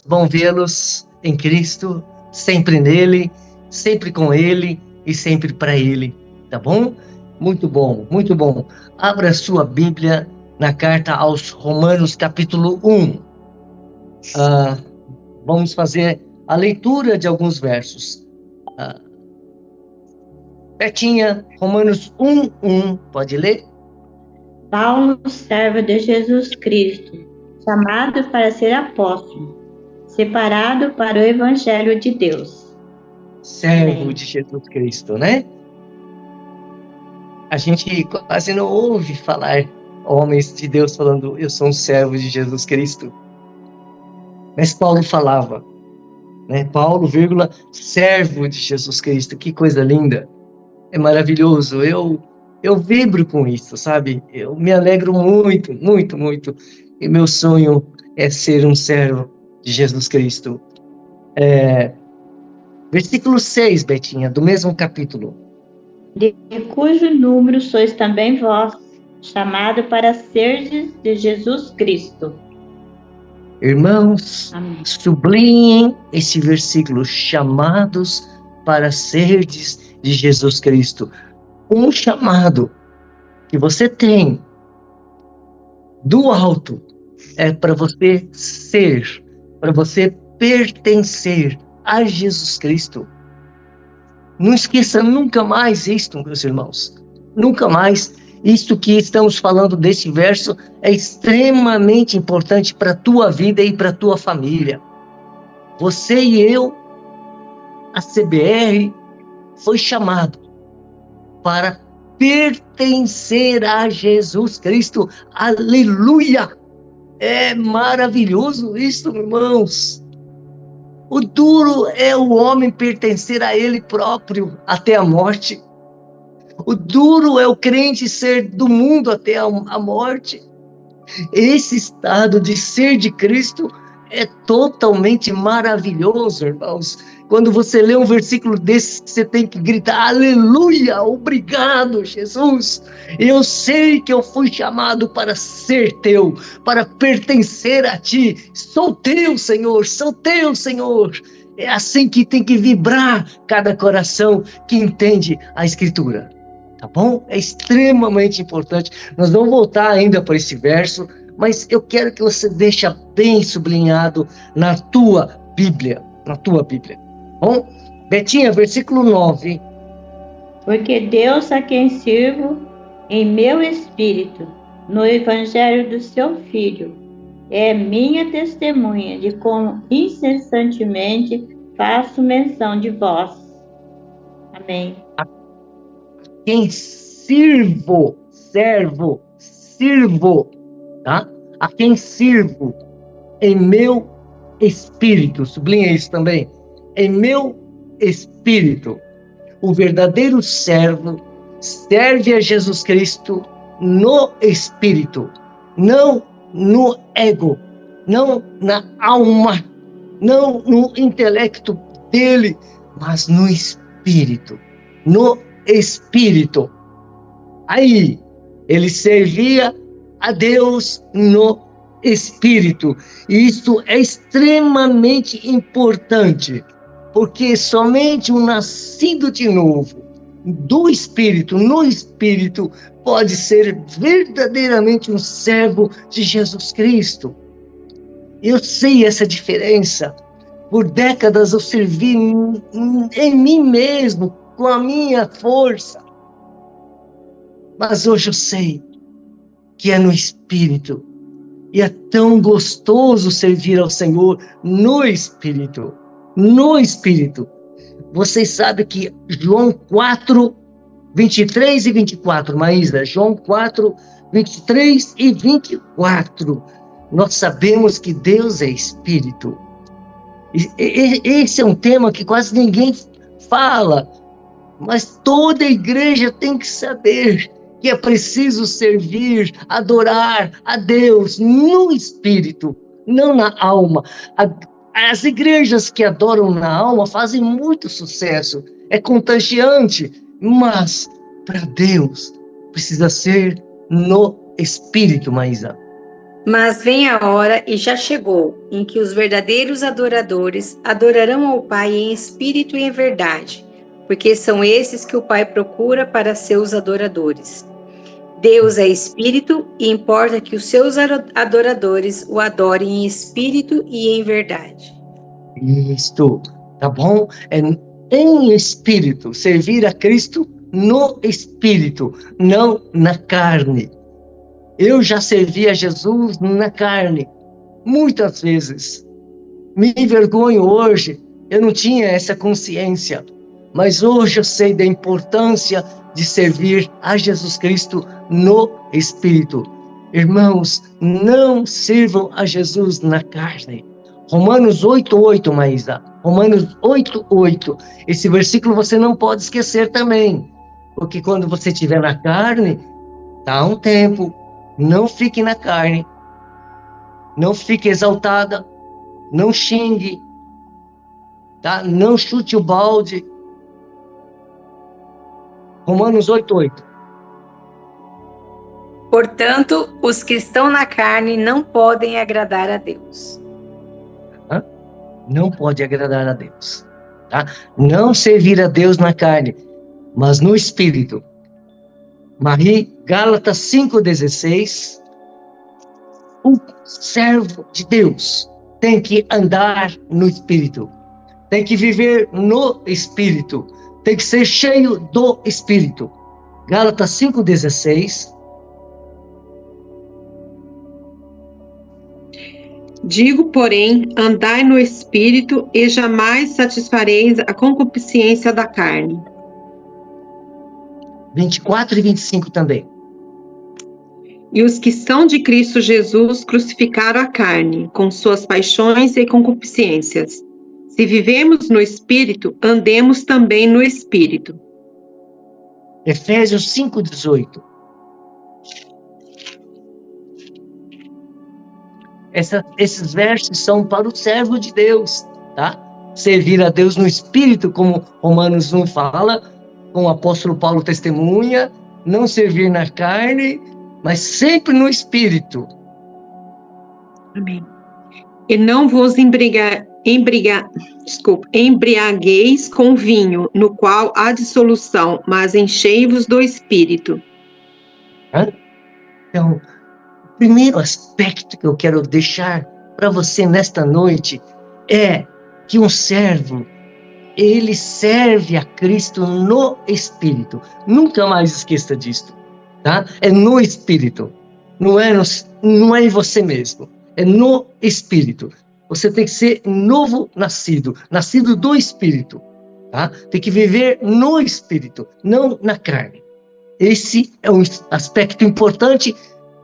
Bom vê-los em Cristo, sempre nele, sempre com ele e sempre para ele, tá bom? Muito bom, muito bom. Abra sua Bíblia na carta aos Romanos, capítulo 1. Vamos fazer a leitura de alguns versos. Betinha, Romanos 1:1, pode ler? Paulo, servo de Jesus Cristo, chamado para ser apóstolo, separado para o Evangelho de Deus. Servo Amém. de Jesus Cristo, né? A gente quase não ouve falar homens de Deus falando, eu sou um servo de Jesus Cristo. Mas Paulo falava, né? Paulo, servo de Jesus Cristo. Que coisa linda. É maravilhoso. Eu vibro com isso, sabe? Eu me alegro muito, muito, muito. E meu sonho é ser um servo de Jesus Cristo. Versículo 6, Betinha, do mesmo capítulo. De cujo número sois também vós, chamado para serdes de Jesus Cristo. Irmãos, Amém. sublinhem esse versículo, chamados para serdes de Jesus Cristo. Um chamado que você tem do alto é para você ser, para você pertencer a Jesus Cristo. Não esqueça nunca mais isto, meus irmãos. Nunca mais. Isto que estamos falando deste verso é extremamente importante para a tua vida e para a tua família. Você e eu, a CBR, foi chamado para pertencer a Jesus Cristo. Aleluia! É maravilhoso isso, irmãos. O duro é o homem pertencer a ele próprio até a morte. O duro é o crente ser do mundo até a morte. Esse estado de ser de Cristo é totalmente maravilhoso, irmãos. Quando você lê um versículo desse, você tem que gritar, aleluia, obrigado, Jesus. Eu sei que eu fui chamado para ser teu, para pertencer a ti. Sou teu, Senhor, sou teu, Senhor. É assim que tem que vibrar cada coração que entende a Escritura. Tá bom? É extremamente importante. Nós vamos voltar ainda para esse verso, mas eu quero que você deixe bem sublinhado na tua Bíblia. Na tua Bíblia. Bom? Betinha, versículo 9. Porque Deus a quem sirvo em meu espírito, no Evangelho do seu Filho, é minha testemunha de como incessantemente faço menção de vós. Amém. Quem sirvo, tá? A quem sirvo em meu espírito, sublinha isso também, em meu espírito. O verdadeiro servo serve a Jesus Cristo no espírito, não no ego, não na alma, não no intelecto dele, mas no espírito, no espírito. Aí, ele servia a Deus no espírito. E isso é extremamente importante, porque somente um nascido de novo, do espírito, no espírito, pode ser verdadeiramente um servo de Jesus Cristo. Eu sei essa diferença. Por décadas eu servi em mim mesmo, com a minha força. Mas hoje eu sei que é no Espírito. E é tão gostoso servir ao Senhor no Espírito. No Espírito. Vocês sabem que João 4, 23 e 24, Maísa, João 4, 23 e 24. Nós sabemos que Deus é Espírito. Esse é um tema que quase ninguém fala. Mas toda a igreja tem que saber que é preciso servir, adorar a Deus no espírito, não na alma. As igrejas que adoram na alma fazem muito sucesso, é contagiante, mas para Deus precisa ser no espírito, Maísa. Mas vem a hora, e já chegou, em que os verdadeiros adoradores adorarão ao Pai em espírito e em verdade, porque são esses que o Pai procura para seus adoradores. Deus é espírito e importa que os seus adoradores o adorem em espírito e em verdade. Isto, tá bom? É em espírito, servir a Cristo no espírito, não na carne. Eu já servi a Jesus na carne, muitas vezes. Me envergonho hoje, eu não tinha essa consciência, mas hoje eu sei da importância de servir a Jesus Cristo no Espírito. Irmãos, não sirvam a Jesus na carne. Romanos 8:8, Maísa. Romanos 8:8. Esse versículo você não pode esquecer também, porque quando você estiver na carne, dá um tempo, não fique na carne, não fique exaltada, não xingue, tá? Não chute o balde. Romanos 8:8. Portanto, os que estão na carne não podem agradar a Deus. Não pode agradar a Deus, tá? Não servir a Deus na carne, mas no Espírito. Gálatas 5:16. O servo de Deus tem que andar no Espírito, tem que viver no Espírito, tem que ser cheio do Espírito. Gálatas 5:16. Digo, porém, andai no Espírito e jamais satisfareis a concupiscência da carne. 24 e 25 também. E os que são de Cristo Jesus crucificaram a carne, com suas paixões e concupiscências. Se vivemos no Espírito, andemos também no Espírito. Efésios 5:18. Esses versos são para o servo de Deus, tá? Servir a Deus no Espírito, como Romanos 1 fala, como o apóstolo Paulo testemunha, não servir na carne, mas sempre no Espírito. Amém. E não vos embriagueis com vinho, no qual há dissolução, mas enchei-vos do Espírito. Então, o primeiro aspecto que eu quero deixar para você nesta noite é que um servo, ele serve a Cristo no Espírito. Nunca mais esqueça disto, tá? É no Espírito, não é em você mesmo, é no Espírito. Você tem que ser novo nascido do Espírito, tá? Tem que viver no Espírito, não na carne. Esse é um aspecto importante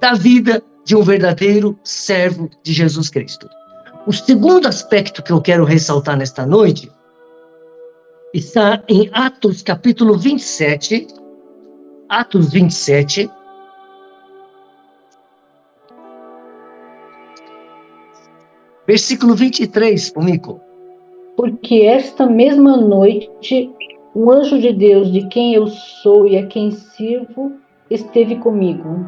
da vida de um verdadeiro servo de Jesus Cristo. O segundo aspecto que eu quero ressaltar nesta noite está em Atos capítulo 27. Atos 27. Versículo 23, Mico. Porque esta mesma noite, o anjo de Deus, de quem eu sou e a quem sirvo, esteve comigo.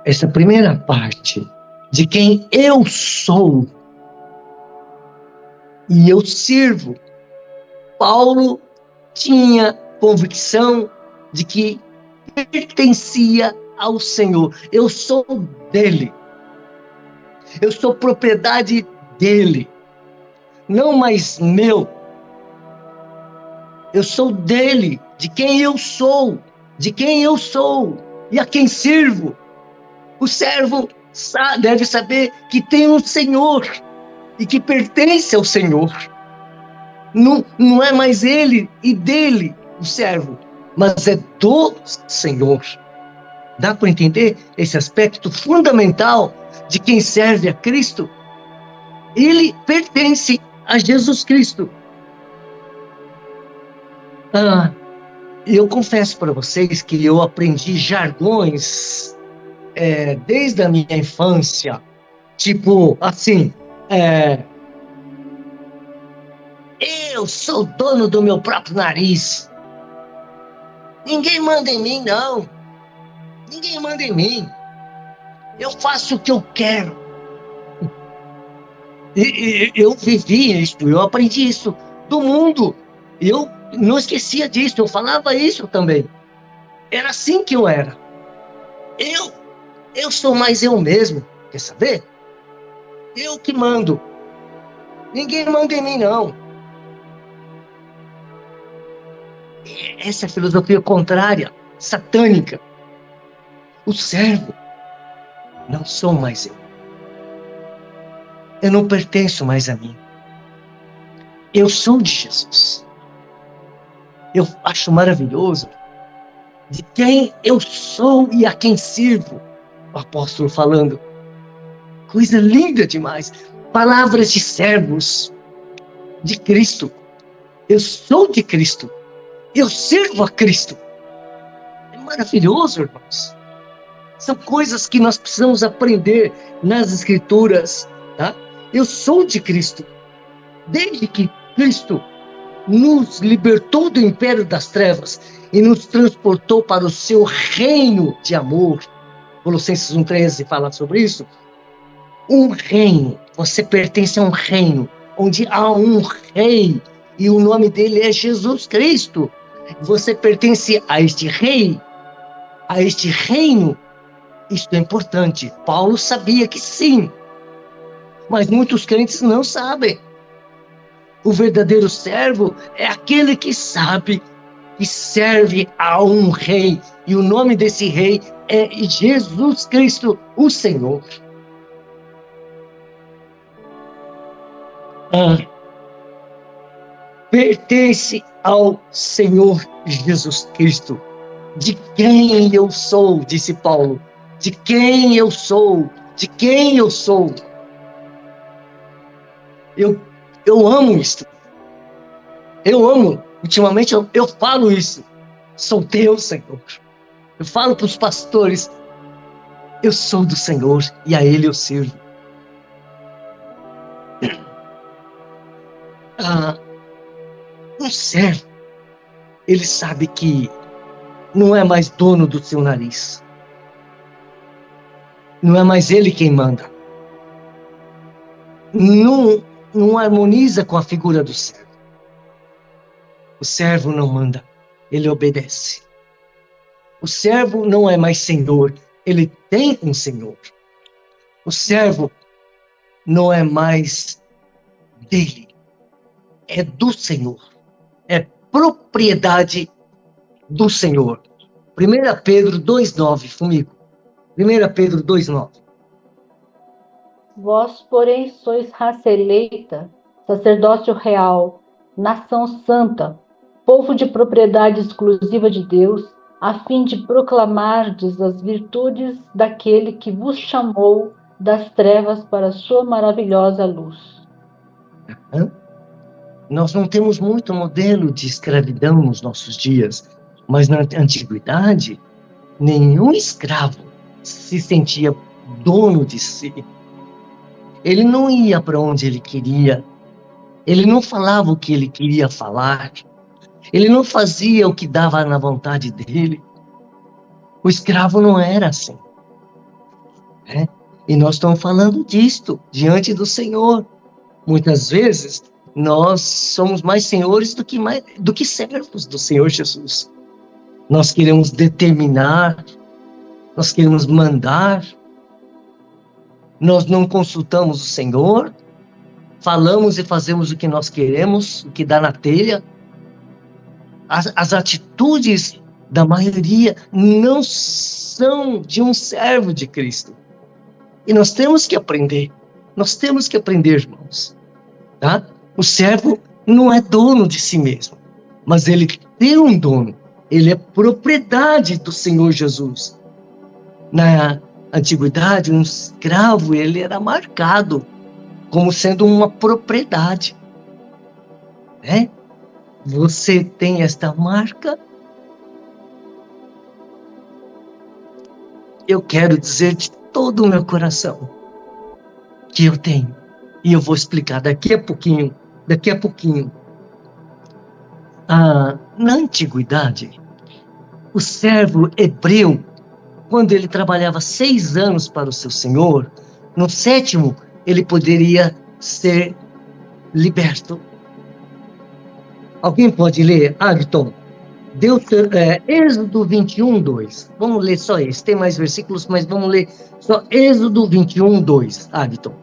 Essa primeira parte, de quem eu sou e eu sirvo. Paulo tinha convicção de que pertencia ao Senhor. Eu sou dele. Eu sou propriedade dele. Não mais meu. Eu sou dele, de quem eu sou, e a quem sirvo. O servo deve saber que tem um Senhor e que pertence ao Senhor. Não é mais ele e dele o servo, mas é do Senhor. Dá para entender esse aspecto fundamental de quem serve a Cristo? Ele pertence a Jesus Cristo. Eu confesso para vocês que eu aprendi jargões desde a minha infância, tipo assim, eu sou dono do meu próprio nariz. Ninguém manda em mim, não. Ninguém manda em mim. Eu faço o que eu quero. Eu vivi isso, eu aprendi isso do mundo. Eu não esquecia disso, eu falava isso também. Era assim que eu era. Eu sou mais eu mesmo, quer saber? Eu que mando. Ninguém manda em mim, não. Essa é a filosofia contrária, satânica. O servo não sou mais eu. Eu não pertenço mais a mim. Eu sou de Jesus. Eu acho maravilhoso de quem eu sou e a quem sirvo. O apóstolo falando. Coisa linda demais. Palavras de servos de Cristo. Eu sou de Cristo. Eu sirvo a Cristo. É maravilhoso, irmãos. São coisas que nós precisamos aprender nas Escrituras, tá? Eu sou de Cristo. Desde que Cristo nos libertou do império das trevas e nos transportou para o seu reino de amor. Colossenses 1,13 fala sobre isso. Um reino, você pertence a um reino, onde há um rei, e o nome dele é Jesus Cristo. Você pertence a este rei, a este reino. Isso é importante. Paulo sabia que sim, mas muitos crentes não sabem. O verdadeiro servo é aquele que sabe que serve a um rei, e o nome desse rei é Jesus Cristo, o Senhor. Pertence ao Senhor Jesus Cristo. De quem eu sou, disse Paulo. De quem eu sou, de quem eu sou. Eu amo isso. Eu amo. Ultimamente eu falo isso. Sou teu, Senhor. Eu falo para os pastores. Eu sou do Senhor e a Ele eu sirvo. Um servo, ele sabe que não é mais dono do seu nariz. Não é mais ele quem manda. Não harmoniza com a figura do servo. O servo não manda, ele obedece. O servo não é mais senhor, ele tem um senhor. O servo não é mais dele, é do Senhor. É propriedade do Senhor. 1 Pedro 2,9, comigo. 1 Pedro 2,9. Vós, porém, sois raça eleita, sacerdócio real, nação santa, povo de propriedade exclusiva de Deus, a fim de proclamardes as virtudes daquele que vos chamou das trevas para a sua maravilhosa luz. Nós não temos muito modelo de escravidão nos nossos dias, mas na antiguidade, nenhum escravo se sentia dono de si. Ele não ia para onde ele queria, ele não falava o que ele queria falar, ele não fazia o que dava na vontade dele. O escravo não era assim. Né? E nós estamos falando disto diante do Senhor. Muitas vezes, nós somos mais senhores do que servos do Senhor Jesus. Nós queremos determinar, nós queremos mandar, nós não consultamos o Senhor, falamos e fazemos o que nós queremos, o que dá na telha. As atitudes da maioria não são de um servo de Cristo. E nós temos que aprender, irmãos. Tá? O servo não é dono de si mesmo, mas ele tem um dono. Ele é propriedade do Senhor Jesus. Na antiguidade, um escravo, ele era marcado como sendo uma propriedade. Né? Você tem esta marca? Eu quero dizer de todo o meu coração que eu tenho. E eu vou explicar daqui a pouquinho. Na antiguidade, o servo hebreu quando ele trabalhava 6 anos para o seu senhor, no 7º ele poderia ser liberto. Alguém pode ler, Agton? Êxodo 21, 2. Vamos ler só esse. Tem mais versículos, mas vamos ler só Êxodo 21, 2. Agton.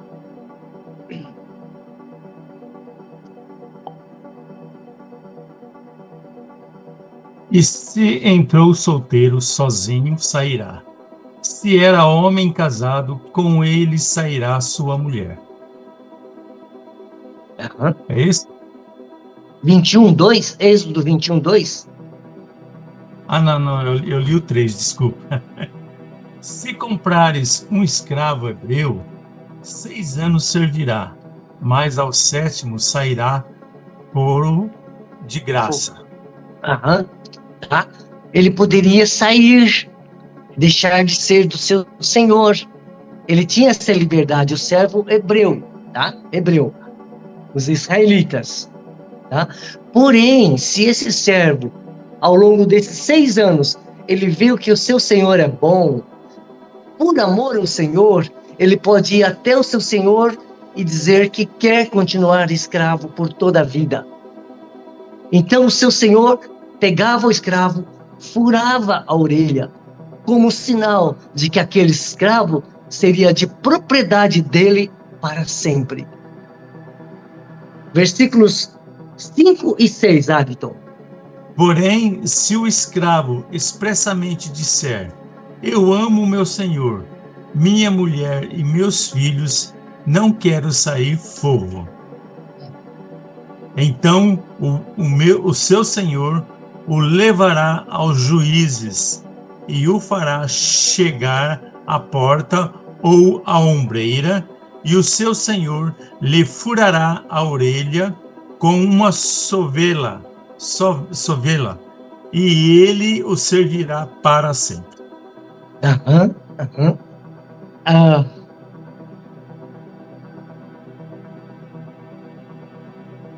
E se entrou solteiro, sozinho sairá. Se era homem casado, com ele sairá sua mulher. Uhum. É isso? 21, 2? Êxodo 21, 2? Ah, não, eu li o 3, desculpa. Se comprares um escravo hebreu, 6 anos servirá, mas ao 7º sairá por de graça. Aham. Tá? Ele poderia sair, deixar de ser do seu senhor. Ele tinha essa liberdade, o servo hebreu, tá? Hebreu. Os israelitas, tá? Porém, se esse servo, ao longo desses 6 anos, ele viu que o seu senhor é bom, por amor ao senhor, ele pode ir até o seu senhor e dizer que quer continuar escravo por toda a vida. Então o seu senhor pegava o escravo, furava a orelha, como sinal de que aquele escravo seria de propriedade dele para sempre. Versículos 5 e 6, Agton. Porém, se o escravo expressamente disser: eu amo meu senhor, minha mulher e meus filhos, não quero sair fogo. Então o seu senhor o levará aos juízes e o fará chegar à porta ou à ombreira, e o seu senhor lhe furará a orelha com uma sovela, e ele o servirá para sempre.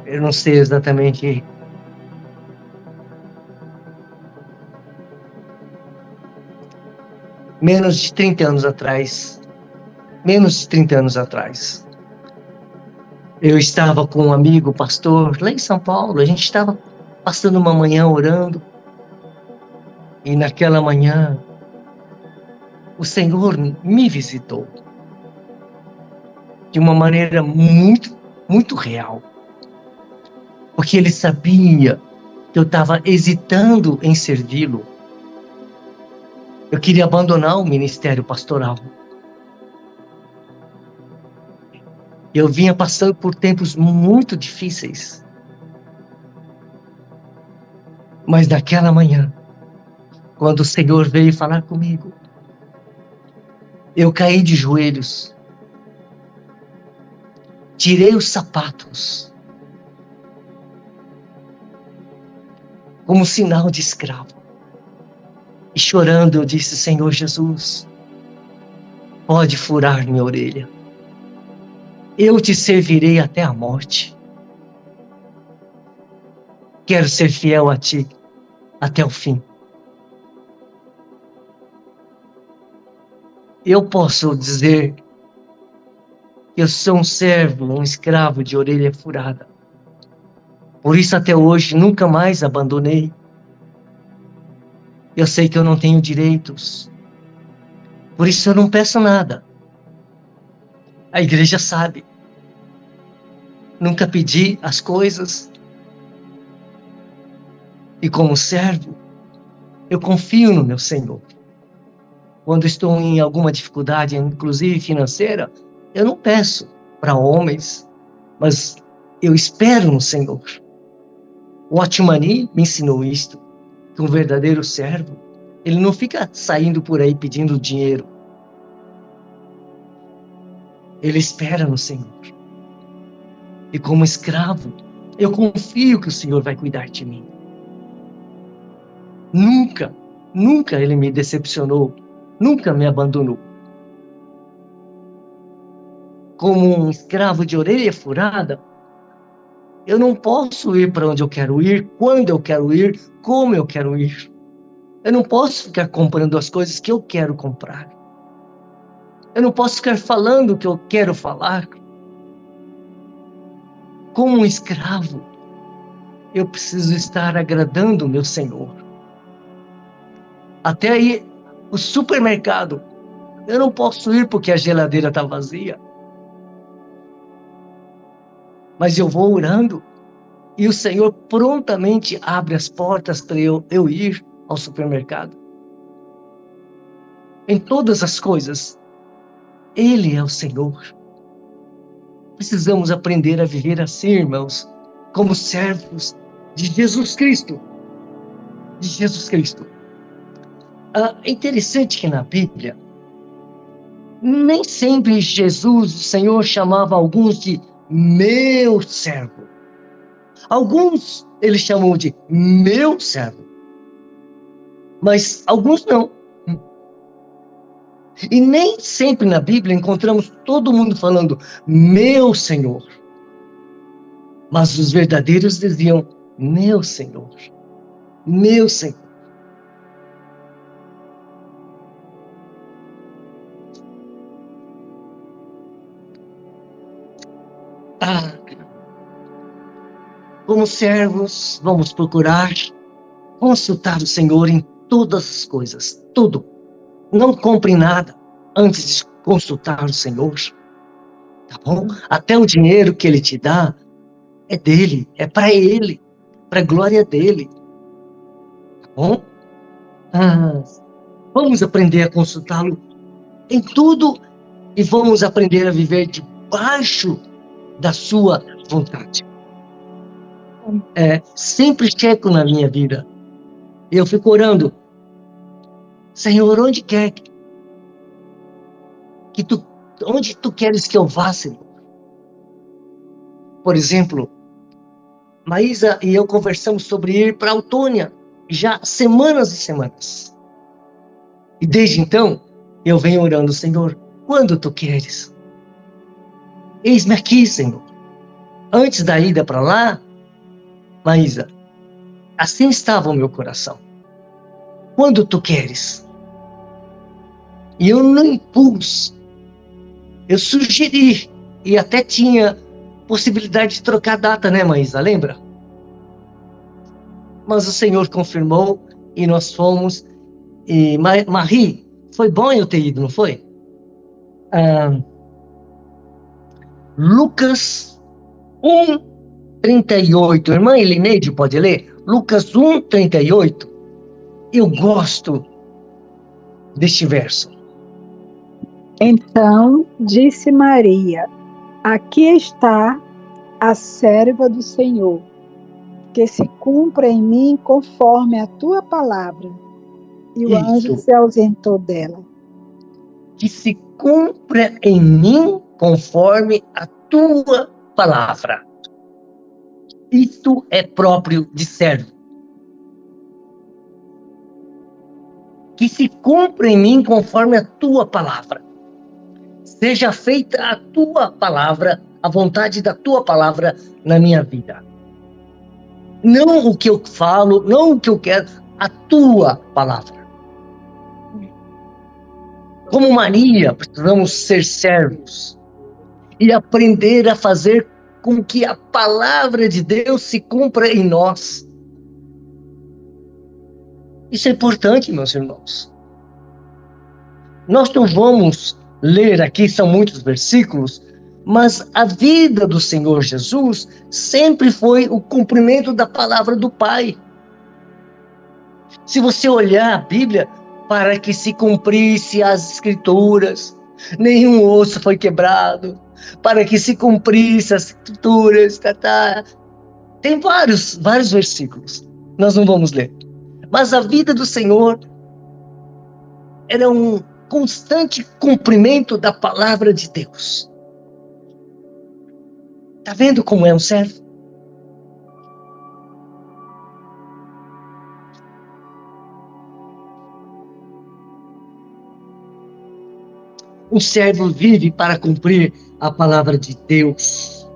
Eu não sei exatamente. Menos de 30 anos atrás, eu estava com um amigo pastor lá em São Paulo. A gente estava passando uma manhã orando, e naquela manhã o Senhor me visitou de uma maneira muito, muito real, porque Ele sabia que eu estava hesitando em servi-lo. Eu queria abandonar o ministério pastoral. Eu vinha passando por tempos muito difíceis. Mas naquela manhã, quando o Senhor veio falar comigo, eu caí de joelhos, tirei os sapatos, como sinal de escravo. E chorando eu disse: Senhor Jesus, pode furar minha orelha. Eu te servirei até a morte. Quero ser fiel a ti até o fim. Eu posso dizer que eu sou um servo, um escravo de orelha furada. Por isso até hoje nunca mais abandonei. Eu sei que eu não tenho direitos. Por isso eu não peço nada. A igreja sabe. Nunca pedi as coisas. E como servo, eu confio no meu Senhor. Quando estou em alguma dificuldade, inclusive financeira, eu não peço para homens, mas eu espero no Senhor. O Otmani me ensinou isto, que um verdadeiro servo, ele não fica saindo por aí pedindo dinheiro. Ele espera no Senhor. E como escravo, eu confio que o Senhor vai cuidar de mim. Nunca ele me decepcionou, nunca me abandonou. Como um escravo de orelha furada, eu não posso ir para onde eu quero ir, quando eu quero ir, como eu quero ir. Eu não posso ficar comprando as coisas que eu quero comprar. Eu não posso ficar falando o que eu quero falar. Como um escravo, eu preciso estar agradando o meu Senhor. Até aí, o supermercado, eu não posso ir porque a geladeira está vazia. Mas eu vou orando e o Senhor prontamente abre as portas para eu ir ao supermercado. Em todas as coisas, Ele é o Senhor. Precisamos aprender a viver assim, irmãos, como servos de Jesus Cristo. De Jesus Cristo. É interessante que na Bíblia, nem sempre Jesus, o Senhor, chamava alguns de meu servo. Alguns ele chamou de meu servo, mas alguns não. E nem sempre na Bíblia encontramos todo mundo falando meu Senhor. Mas os verdadeiros diziam meu Senhor, meu Senhor. Como servos, vamos procurar consultar o Senhor em todas as coisas, tudo. Não compre nada antes de consultar o Senhor, tá bom? Até o dinheiro que Ele te dá é dele, é para Ele, para a glória dele, tá bom? Vamos aprender a consultá-lo em tudo e vamos aprender a viver debaixo da sua vontade. Sempre checo na minha vida. Eu fico orando, Senhor, onde tu queres que eu vá, Senhor? Por exemplo, Maísa e eu conversamos sobre ir para Autônia, já semanas e semanas. E desde então, eu venho orando, Senhor, quando tu queres? Eis-me aqui, Senhor. Antes da ida para lá, Maísa, assim estava o meu coração. Quando tu queres? E eu no impulso, eu sugeri, e até tinha possibilidade de trocar data, né, Maísa? Lembra? Mas o Senhor confirmou e nós fomos. E Marie, foi bom eu ter ido, não foi? Lucas 1:38. Irmã Elineide, pode ler? Lucas 1:38. Eu gosto deste verso. Então disse Maria: aqui está a serva do Senhor, que se cumpra em mim conforme a tua palavra. E o anjo se ausentou dela. Que se cumpra em mim conforme a tua palavra. Isto é próprio de servo. Que se cumpra em mim conforme a tua palavra. Seja feita a tua palavra, a vontade da tua palavra na minha vida. Não o que eu falo, não o que eu quero, a tua palavra. Como Maria, precisamos ser servos e aprender a fazer com que a palavra de Deus se cumpra em nós. Isso é importante, meus irmãos. Nós não vamos ler aqui, são muitos versículos, mas a vida do Senhor Jesus sempre foi o cumprimento da palavra do Pai. Se você olhar a Bíblia, para que se cumprisse as Escrituras, nenhum osso foi quebrado, para que se cumprisse as Escrituras, Tem vários versículos, nós não vamos ler. Mas a vida do Senhor era um constante cumprimento da palavra de Deus. Está vendo como é um servo? Um servo vive para cumprir a palavra de Deus.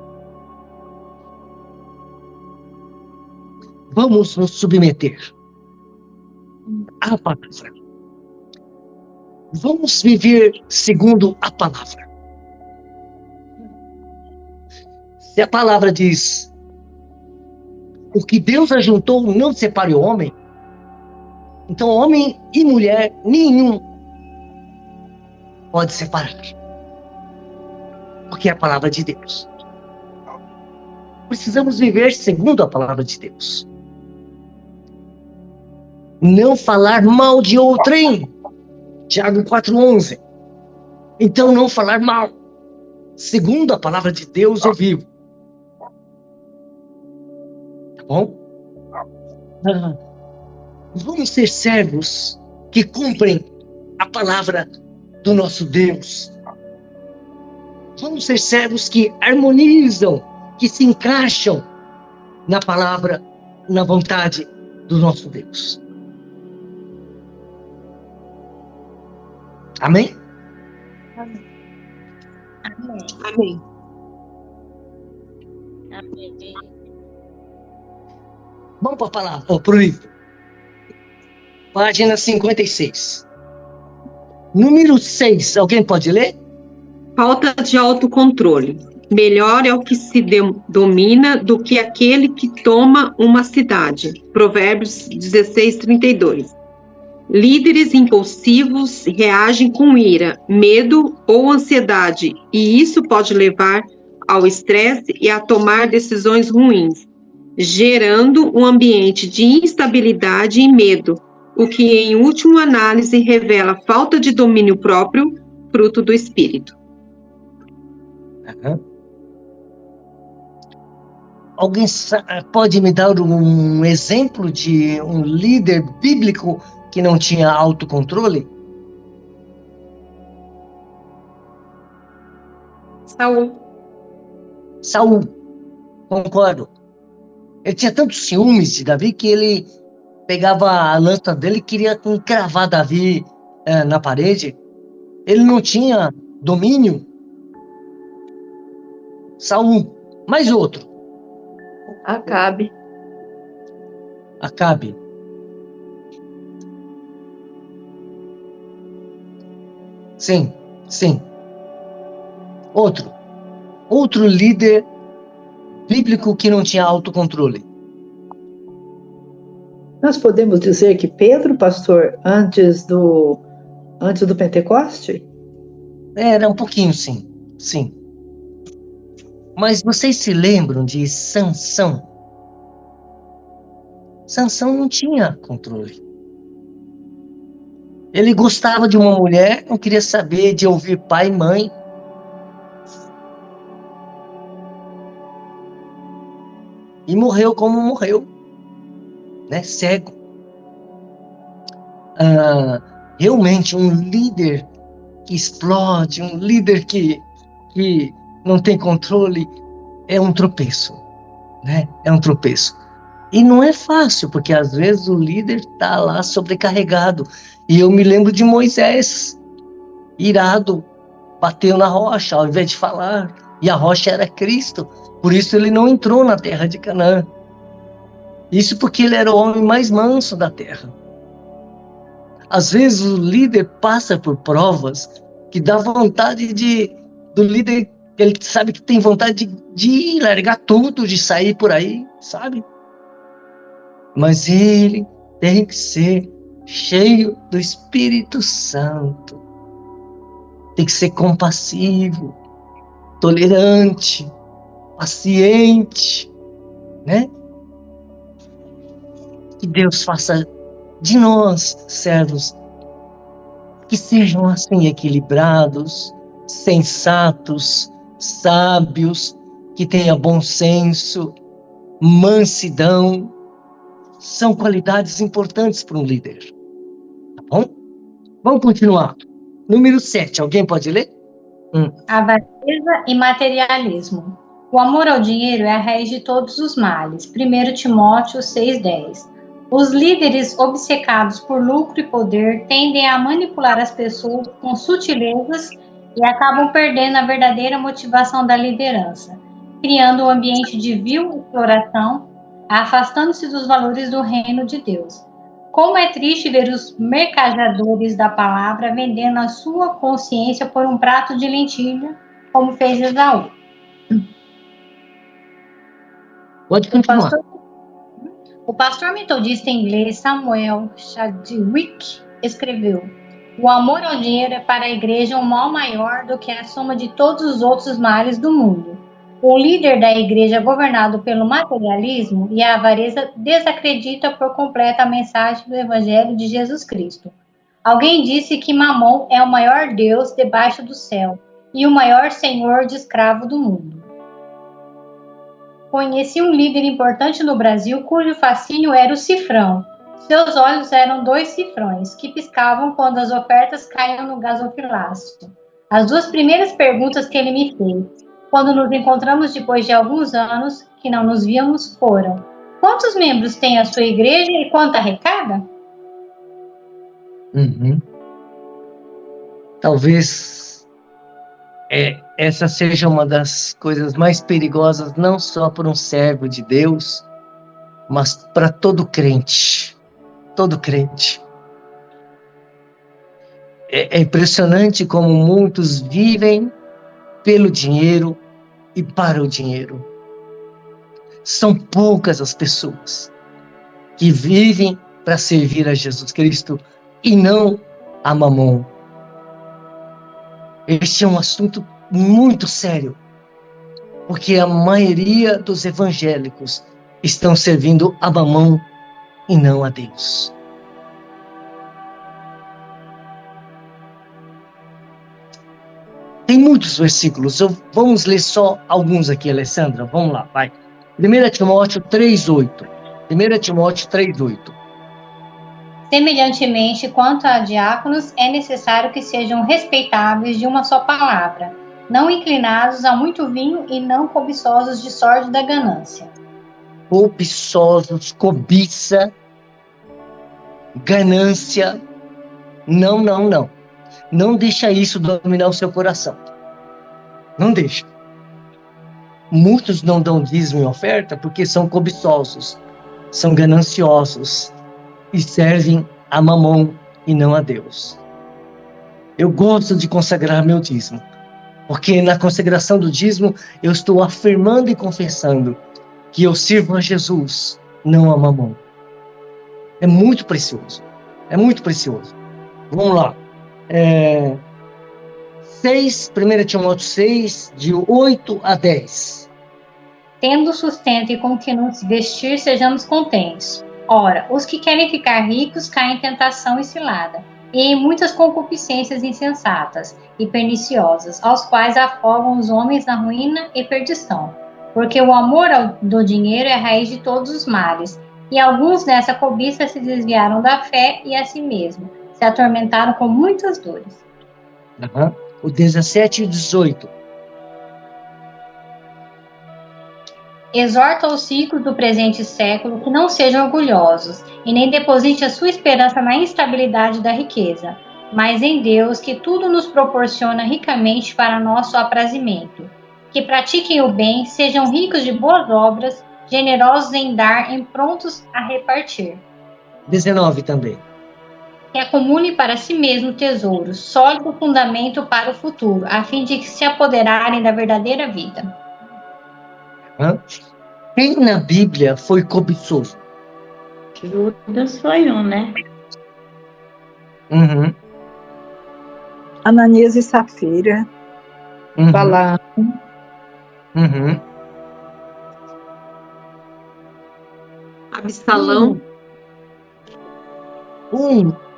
Vamos nos submeter a palavra. Vamos viver segundo a palavra. Se a palavra diz: o que Deus ajuntou, não separe o homem. Então, homem e mulher, nenhum pode separar. Porque é a palavra de Deus. Precisamos viver segundo a palavra de Deus. Não falar mal de outrem. Tiago 4:11. Então, não falar mal. Segundo a palavra de Deus, eu vivo. Tá bom? Vamos ser servos que cumprem a palavra do nosso Deus. Vamos ser servos que harmonizam, que se encaixam na palavra, na vontade do nosso Deus. Amém? Amém. Amém. Amém. Vamos para a palavra, para o livro. Página 56. Número 6, alguém pode ler? Falta de autocontrole. Melhor é o que se domina do que aquele que toma uma cidade. Provérbios 16:32. Líderes impulsivos reagem com ira, medo ou ansiedade, e isso pode levar ao estresse e a tomar decisões ruins, gerando um ambiente de instabilidade e medo, o que, em última análise, revela falta de domínio próprio, fruto do espírito. Alguém pode me dar um exemplo de um líder bíblico que não tinha autocontrole? Saul, concordo. Ele tinha tantos ciúmes de Davi que ele pegava a lança dele e queria encravar Davi na parede. Ele não tinha domínio. Saul, mais outro. Acabe. Sim. Outro líder bíblico que não tinha autocontrole. Nós podemos dizer que Pedro, pastor, antes do Pentecoste? Era um pouquinho, sim. Mas vocês se lembram de Sansão? Sansão não tinha controle. Ele gostava de uma mulher, não queria saber de ouvir pai e mãe. E morreu como morreu, né? Cego. Realmente, um líder que explode, um líder que não tem controle, é um tropeço, né? É um tropeço. E não é fácil, porque às vezes o líder está lá sobrecarregado. E eu me lembro de Moisés, irado, bateu na rocha ao invés de falar. E a rocha era Cristo. Por isso ele não entrou na terra de Canaã. Isso porque ele era o homem mais manso da terra. Às vezes o líder passa por provas que dá vontade do líder, ele sabe que tem vontade de largar tudo, de sair por aí, sabe? Mas ele tem que ser cheio do Espírito Santo. Tem que ser compassivo, tolerante, paciente, né? Que Deus faça de nós, servos, que sejam assim equilibrados, sensatos, sábios, que tenham bom senso, mansidão. São qualidades importantes para um líder. Tá bom? Vamos continuar. Número 7, alguém pode ler? Avareza e materialismo. O amor ao dinheiro é a raiz de todos os males. 1 Timóteo 6,10. Os líderes obcecados por lucro e poder tendem a manipular as pessoas com sutilezas e acabam perdendo a verdadeira motivação da liderança, criando um ambiente de vil exploração, afastando-se dos valores do reino de Deus. Como é triste ver os mercadeadores da palavra vendendo a sua consciência por um prato de lentilha, como fez Esaú. Pode continuar. O pastor metodista inglês Samuel Chadwick escreveu: o amor ao dinheiro é para a igreja um mal maior do que a soma de todos os outros males do mundo. O líder da igreja governado pelo materialismo e a avareza desacredita por completo a mensagem do Evangelho de Jesus Cristo. Alguém disse que Mamon é o maior Deus debaixo do céu e o maior senhor de escravo do mundo. Conheci um líder importante no Brasil cujo fascínio era o cifrão. Seus olhos eram 2 cifrões que piscavam quando as ofertas caíam no gasofilácio. As 2 primeiras perguntas que ele me fez, quando nos encontramos depois de alguns anos que não nos víamos, foram: quantos membros tem a sua igreja e quanto arrecada? Talvez essa seja uma das coisas mais perigosas, não só para um servo de Deus, mas para todo crente. Todo crente. É impressionante como muitos vivem pelo dinheiro e para o dinheiro. São poucas as pessoas que vivem para servir a Jesus Cristo e não a Mamon. Este é um assunto muito sério, porque a maioria dos evangélicos estão servindo a Mamon e não a Deus. Tem muitos versículos, vamos ler só alguns aqui, Alessandra, vamos lá, vai. 1 Timóteo 3,8. 1 Timóteo 3,8. Semelhantemente, quanto a diáconos, é necessário que sejam respeitáveis de uma só palavra, não inclinados a muito vinho e não cobiçosos de sórdida ganância. Cobiçosos, cobiça, ganância, não. Não deixa isso dominar o seu coração. Não deixa. Muitos não dão dízimo e oferta porque são cobiçosos, são gananciosos e servem a Mamon e não a Deus. Eu gosto de consagrar meu dízimo, porque na consagração do dízimo eu estou afirmando e confessando que eu sirvo a Jesus, não a Mamon. É muito precioso. É muito precioso. Vamos lá. 1 Timóteo 6, de 8 a 10. Tendo sustento e com que nos vestir, sejamos contentes. Ora, os que querem ficar ricos caem em tentação e cilada, e em muitas concupiscências insensatas e perniciosas, aos quais afogam os homens na ruína e perdição. Porque o amor do dinheiro é a raiz de todos os males, e alguns nessa cobiça se desviaram da fé e a si mesmo se atormentaram com muitas dores. O 17 e 18. Exorta os ricos do presente século que não sejam orgulhosos e nem deposite a sua esperança na instabilidade da riqueza, mas em Deus, que tudo nos proporciona ricamente para nosso aprazimento. Que pratiquem o bem, sejam ricos de boas obras, generosos em dar e prontos a repartir. 19 também. Que acumule para si mesmo tesouros, sólido fundamento para o futuro, a fim de que se apoderarem da verdadeira vida. Quem na Bíblia foi cobiçoso? Judas foi um, né? Ananias e Safira. Balaão. Absalão.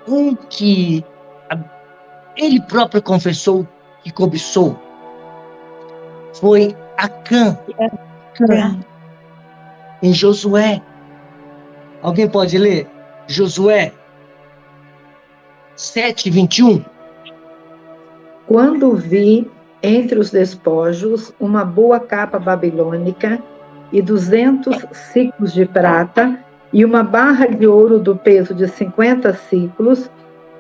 Um que ele próprio confessou que cobiçou foi Acã. Em Josué. Alguém pode ler? Josué 7:21. Quando vi entre os despojos uma boa capa babilônica e 200 ciclos de prata e uma barra de ouro do peso de 50 ciclos,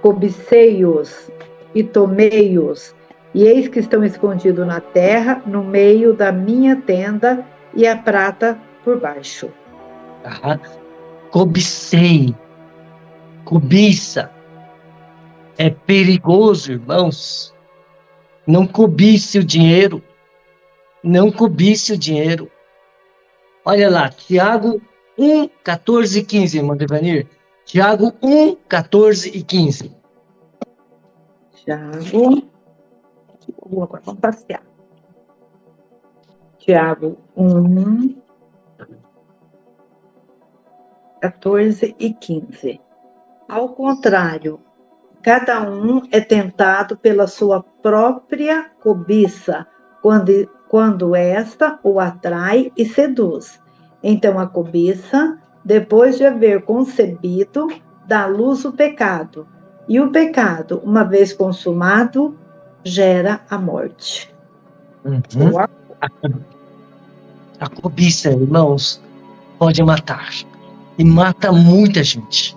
cobicei-os e tomei-os, e eis que estão escondidos na terra, no meio da minha tenda, e a prata por baixo. Cobicei. Cobiça é perigoso, irmãos. Não cobice o dinheiro. Não cobice o dinheiro. Olha lá, Tiago 1, 14 e 15, irmão Devanir. Tiago 1, 14 e 15. Tiago. Agora vamos passear. Tiago 1, 14 e 15. Ao contrário, cada um é tentado pela sua própria cobiça, quando esta o atrai e seduz. Então a cobiça, depois de haver concebido, dá à luz o pecado. E o pecado, uma vez consumado, gera a morte. Uhum. A cobiça, irmãos, pode matar. E mata muita gente.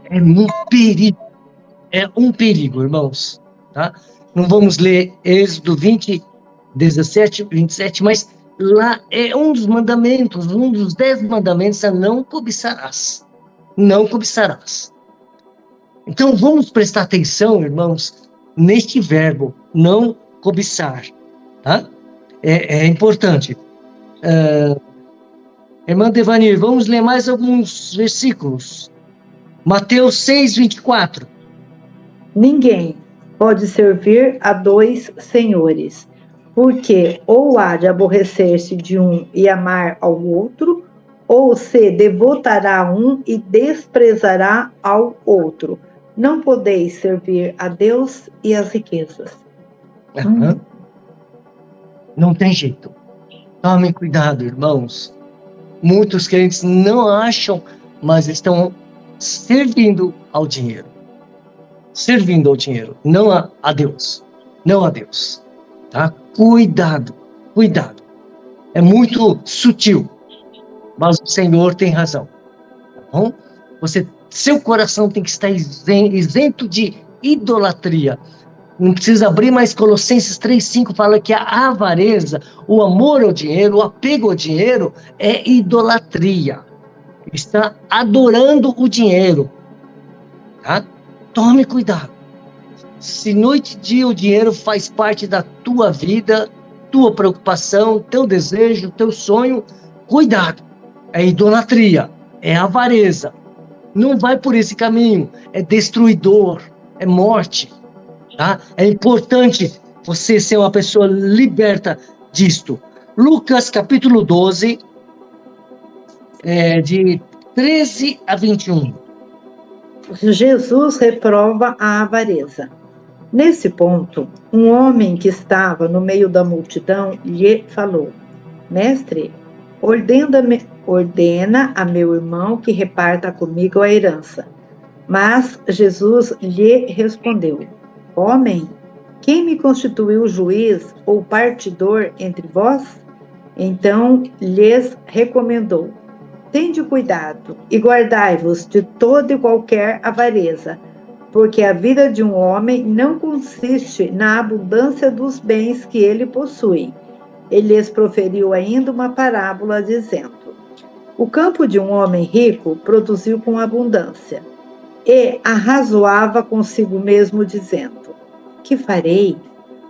É um perigo. É um perigo, irmãos. Tá? Não vamos ler Êxodo 20, 17, 27, mas lá é um dos mandamentos, um dos 10 mandamentos é não cobiçarás. Não cobiçarás. Então vamos prestar atenção, irmãos, neste verbo, não cobiçar. Tá? É importante. Irmã Devanir, vamos ler mais alguns versículos. Mateus 6, 24. Ninguém pode servir a 2 senhores, porque ou há de aborrecer-se de um e amar ao outro, ou se devotará a um e desprezará ao outro. Não podeis servir a Deus e às riquezas. Uhum. Não tem jeito. Tomem cuidado, irmãos. Muitos crentes não acham, mas estão servindo ao dinheiro. Servindo ao dinheiro, não a Deus. Não a Deus. Tá? Cuidado, cuidado. É muito sutil, mas o Senhor tem razão. Tá bom? Seu coração tem que estar isento de idolatria. Não precisa abrir, mas Colossenses 3,5 fala que a avareza, o amor ao dinheiro, o apego ao dinheiro é idolatria. Está adorando o dinheiro. Tá? Tome cuidado. Se noite e dia o dinheiro faz parte da tua vida, tua preocupação, teu desejo, teu sonho, cuidado. É idolatria, é avareza. Não vai por esse caminho. É destruidor, é morte. Tá? É importante você ser uma pessoa liberta disto. Lucas capítulo 12, de 13 a 21. Jesus reprova a avareza. Nesse ponto, um homem que estava no meio da multidão lhe falou: Mestre, ordena a meu irmão que reparta comigo a herança. Mas Jesus lhe respondeu: Homem, quem me constituiu juiz ou partidor entre vós? Então lhes recomendou: Tende cuidado e guardai-vos de toda e qualquer avareza, porque a vida de um homem não consiste na abundância dos bens que ele possui. Ele lhes proferiu ainda uma parábola, dizendo: O campo de um homem rico produziu com abundância, e arrazoava consigo mesmo, dizendo: Que farei?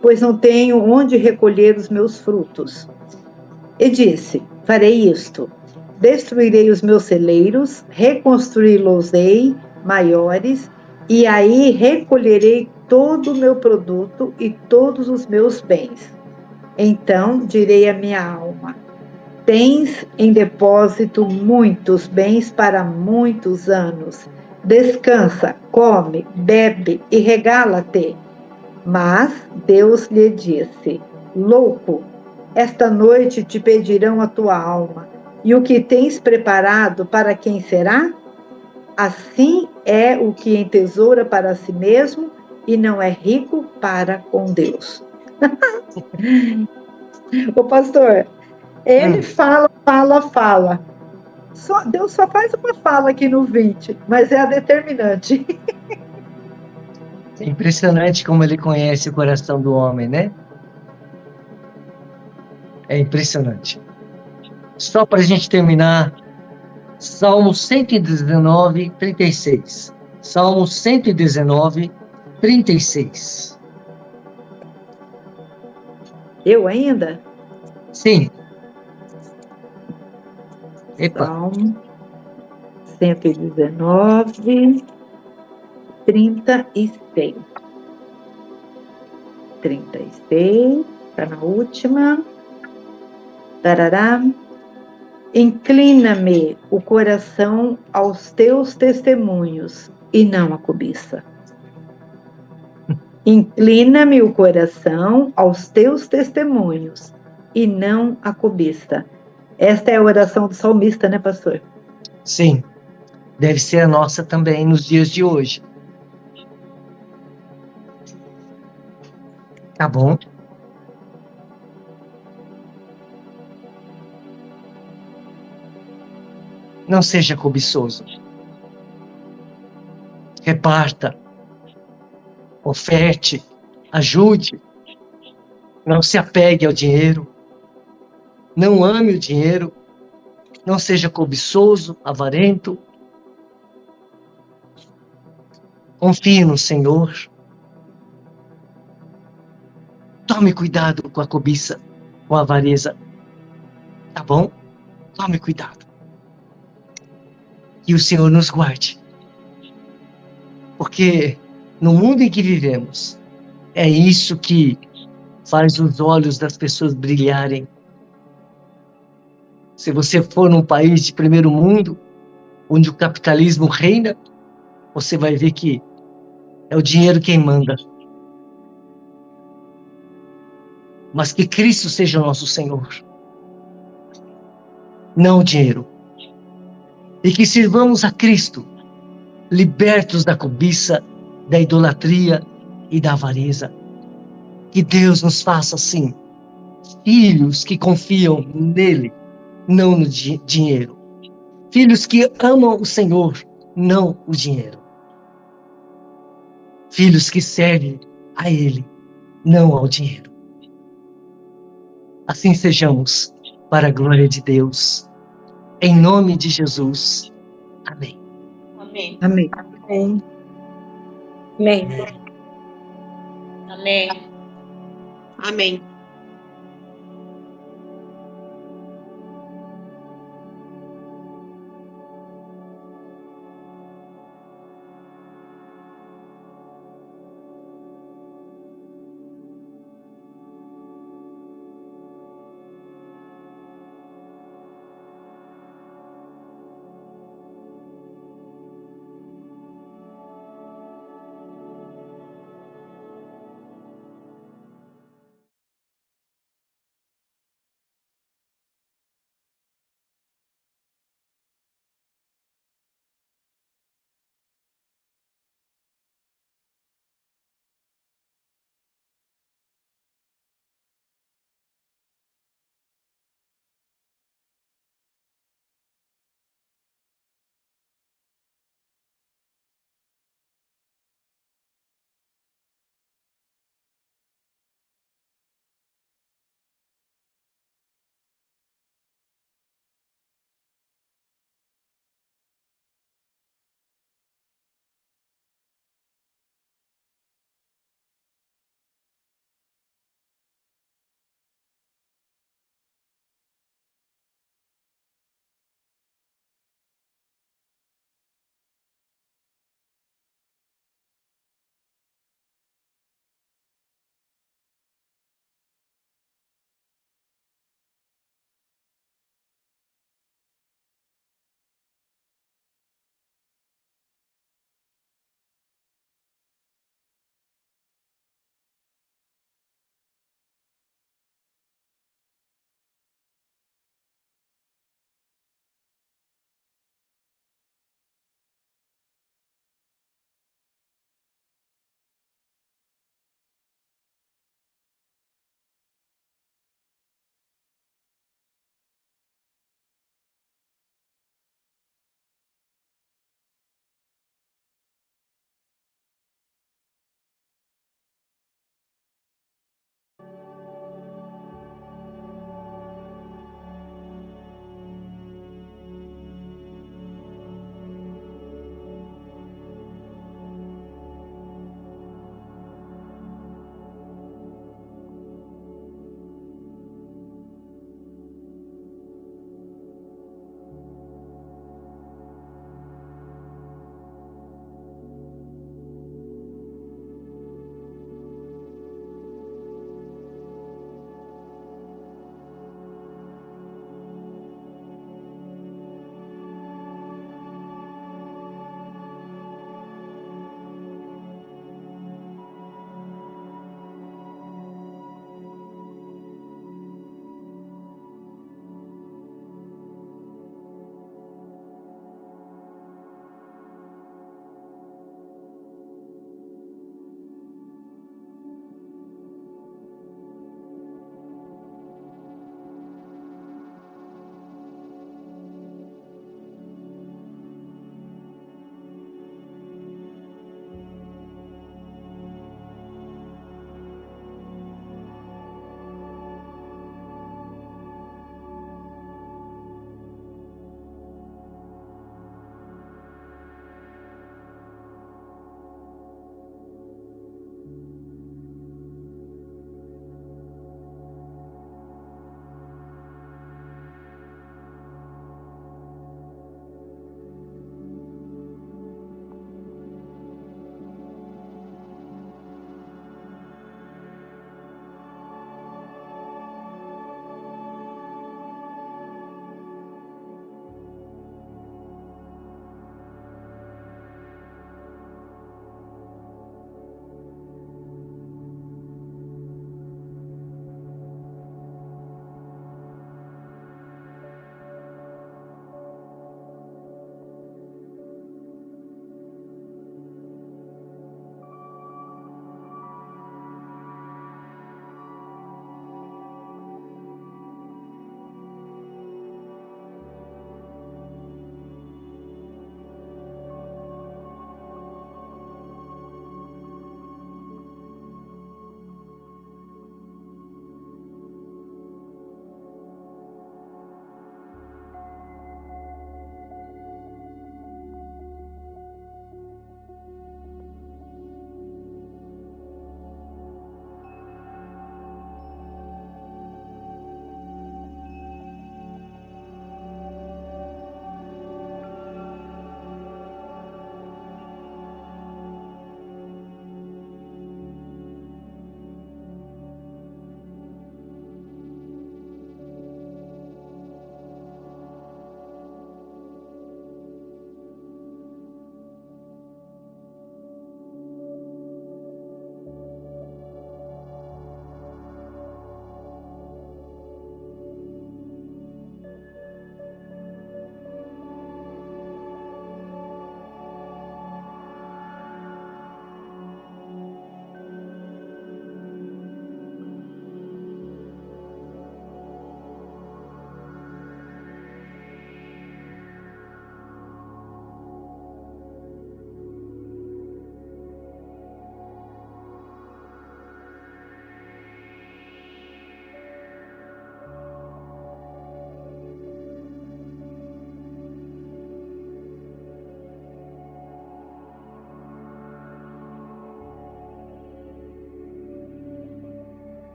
Pois não tenho onde recolher os meus frutos. E disse: Farei isto: destruirei os meus celeiros, reconstruí-los-ei maiores, e aí recolherei todo o meu produto e todos os meus bens. Então direi à minha alma: Tens em depósito muitos bens para muitos anos. Descansa, come, bebe e regala-te. Mas Deus lhe disse: Louco, esta noite te pedirão a tua alma, e o que tens preparado para quem será? Assim é o que entesoura para si mesmo e não é rico para com Deus. O pastor, ele fala. Deus só faz uma fala aqui no 20, mas é a determinante. É impressionante como ele conhece o coração do homem, né? É impressionante. Só para a gente terminar, Salmo 119, 36. Salmo 119, 36. Eu ainda? Sim. Epa. Salmo 119, 36. 36, está na última. Tarará. Inclina-me o coração aos teus testemunhos e não a cobiça. Inclina-me o coração aos teus testemunhos e não a cobiça. Esta é a oração do salmista, né, pastor? Sim. Deve ser a nossa também nos dias de hoje. Tá bom? Não seja cobiçoso. Reparta. Oferte. Ajude. Não se apegue ao dinheiro. Não ame o dinheiro. Não seja cobiçoso, avarento. Confie no Senhor. Tome cuidado com a cobiça, com a avareza. Tá bom? Tome cuidado. Que o Senhor nos guarde. Porque no mundo em que vivemos, é isso que faz os olhos das pessoas brilharem. Se você for num país de primeiro mundo, onde o capitalismo reina, você vai ver que é o dinheiro quem manda. Mas que Cristo seja o nosso Senhor. Não o dinheiro. E que sirvamos a Cristo, libertos da cobiça, da idolatria e da avareza. Que Deus nos faça assim, filhos que confiam nele, não no dinheiro. Filhos que amam o Senhor, não o dinheiro. Filhos que servem a ele, não ao dinheiro. Assim sejamos, para a glória de Deus. Em nome de Jesus. Amém. Amém. Amém. Amém. Amém. Amém. Amém.